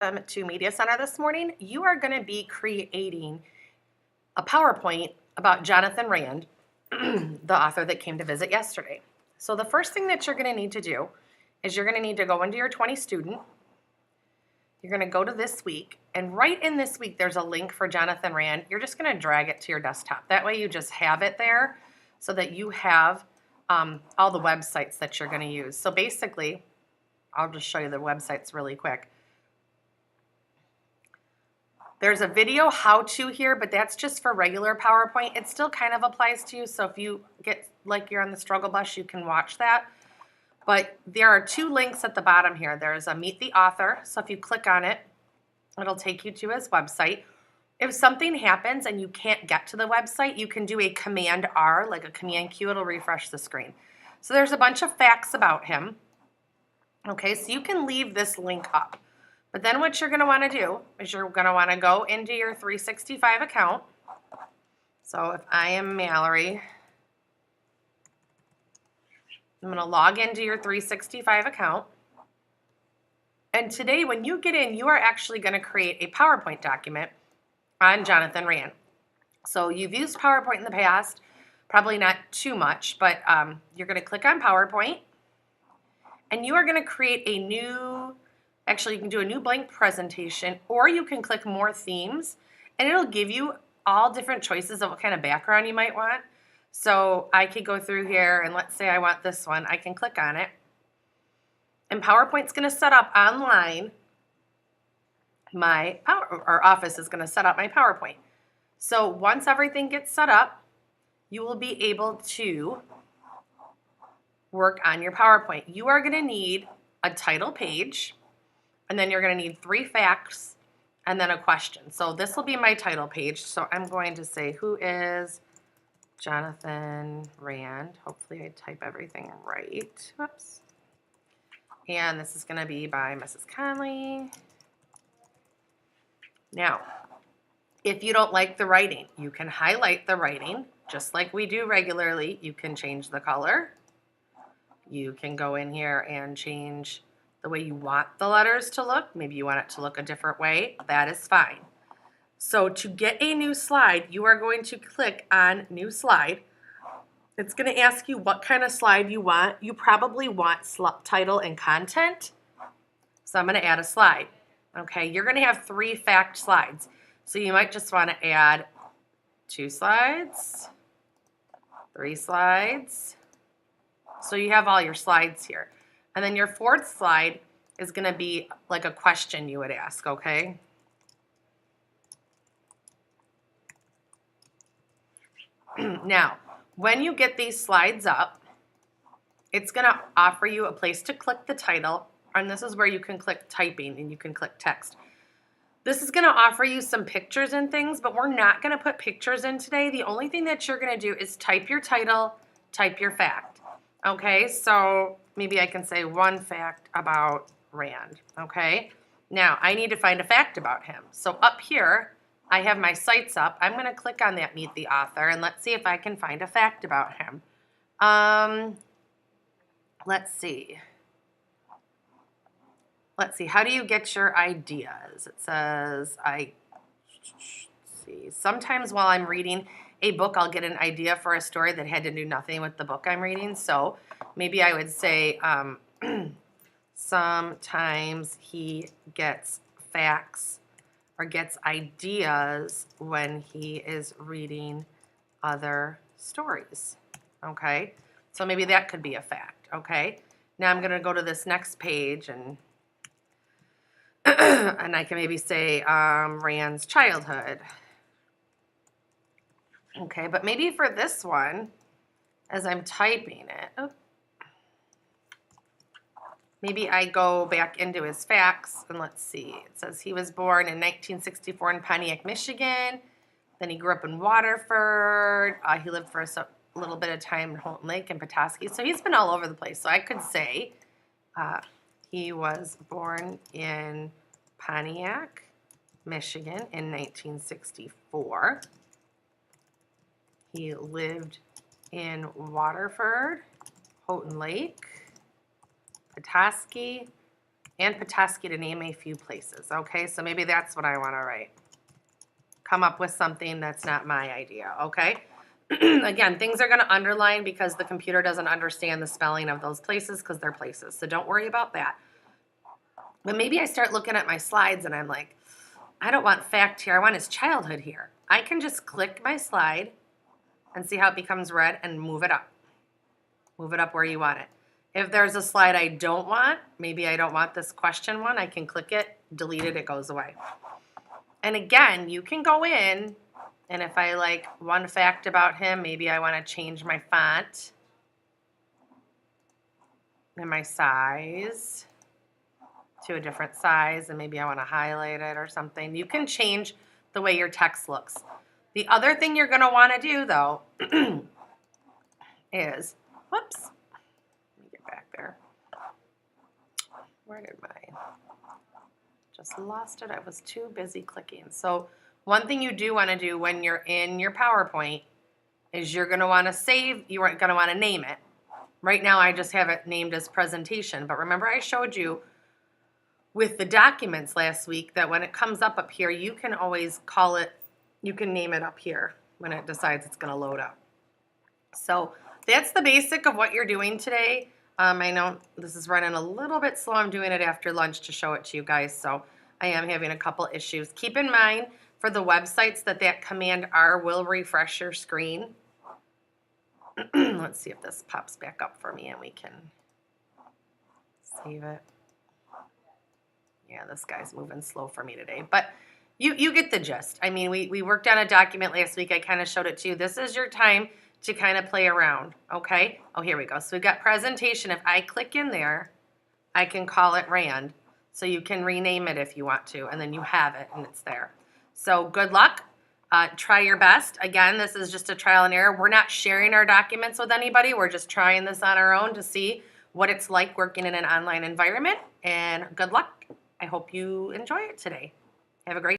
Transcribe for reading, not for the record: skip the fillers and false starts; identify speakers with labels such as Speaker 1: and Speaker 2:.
Speaker 1: To Media Center this morning, you are going to be creating a PowerPoint about Jonathan Rand, the author that came to visit yesterday. So the first thing that you're going to need to do is you're going to need to go into your 20 student. You're going to go to this week, and right in this week, there's a link for Jonathan Rand. You're just going to drag it to your desktop. That way you just have it there so that you have all the websites that you're going to use. So basically, I'll just show you the websites really quick. There's a video how-to here, but that's just for regular PowerPoint. It still kind of applies to you, so if you get like you're on the struggle bus, you can watch that. But there are two links at the bottom here. There's a Meet the Author, so if you click on it, it'll take you to his website. If something happens and you can't get to the website, you can do a Command R, like a Command Q, it'll refresh the screen. So there's a bunch of facts about him. Okay, so you can leave this link up. But then what you're going to want to do is you're going to want to go into your 365 account. So if I am Mallory, I'm going to log into your 365 account. And today when you get in, you are actually going to create a PowerPoint document on Jonathan Rand. So you've used PowerPoint in the past, probably not too much, but you're going to click on PowerPoint. And you are going to create a new, actually you can do a new blank presentation, or you can click more themes and it'll give you all different choices of what kind of background you might want. So I could go through here and let's say I want this one. I can click on it. And PowerPoint's going to set up online or Office is going to set up my PowerPoint. So once everything gets set up, you will be able to work on your PowerPoint. You are going to need a title page, and then you're going to need 3 facts and then a question. So this will be my title page. So I'm going to say, who is Jonathan Rand? Hopefully I type everything right. Whoops. And this is going to be by Mrs. Conley. Now, if you don't like the writing, you can highlight the writing just like we do regularly. You can change the color. You can go in here and change the way you want the letters to look. Maybe you want it to look a different way. That is fine. So to get a new slide, you are going to click on New Slide. It's going to ask you what kind of slide you want. You probably want title and content. So I'm going to add a slide. Okay, you're going to have 3 fact slides. So you might just want to add 2 slides, 3 slides. So you have all your slides here. And then your 4th slide is going to be like a question you would ask, okay? Now, when you get these slides up, it's going to offer you a place to click the title, and this is where you can click typing and you can click text. This is going to offer you some pictures and things, but we're not going to put pictures in today. The only thing that you're going to do is type your title, type your fact. Okay, so maybe I can say 1 fact about Rand. Okay, now I need to find a fact about him. So up here, I have my sites up. I'm going to click on that Meet the Author, and let's see if I can find a fact about him. Let's see. How do you get your ideas? It says, sometimes while I'm reading a book, I'll get an idea for a story that had to do nothing with the book I'm reading. So maybe I would say, sometimes he gets facts or gets ideas when he is reading other stories. Okay, so maybe that could be a fact. Okay, now I'm going to go to this next page and and I can maybe say Rand's childhood. Okay, but maybe for this one, as I'm typing it, maybe I go back into his facts and let's see. It says he was born in 1964 in Pontiac, Michigan. Then he grew up in Waterford. He lived for a little bit of time in Houghton Lake and Petoskey. So he's been all over the place. So I could say he was born in Pontiac, Michigan in 1964. He lived in Waterford, Houghton Lake, Petoskey, and Petoskey to name a few places. Okay, so maybe that's what I want to write. Come up with something that's not my idea. Okay. Again, things are going to underline because the computer doesn't understand the spelling of those places because they're places. So don't worry about that. But maybe I start looking at my slides and I'm like, I don't want fact here. I want his childhood here. I can just click my slide and see how it becomes red and move it up. Move it up where you want it. If there's a slide I don't want, maybe I don't want this question one, I can click it, delete it, it goes away. And again, you can go in, and if I like one fact about him, maybe I want to change my font and my size to a different size, and maybe I want to highlight it or something. You can change the way your text looks. The other thing you're going to want to do, though, is, whoops, let me get back there. Where did my, just lost it. I was too busy clicking. So one thing you do want to do when you're in your PowerPoint is you're going to want to save, you're going to want to name it. Right now I just have it named as presentation, but remember I showed you with the documents last week that when it comes up here, you can always call it, you can name it up here when it decides it's going to load up. So that's the basic of what you're doing today. I know this is running a little bit slow. I'm doing it after lunch to show it to you guys, so I am having a couple issues. Keep in mind for the websites that Command R will refresh your screen. Let's see if this pops back up for me and we can save it. Yeah, this guy's moving slow for me today, but you get the gist. I mean, we worked on a document last week. I kind of showed it to you. This is your time to kind of play around, okay? Oh, here we go. So we've got presentation. If I click in there, I can call it Rand. So you can rename it if you want to, and then you have it and it's there. So good luck. Try your best. Again, this is just a trial and error. We're not sharing our documents with anybody. We're just trying this on our own to see what it's like working in an online environment. And good luck. I hope you enjoy it today. Have a great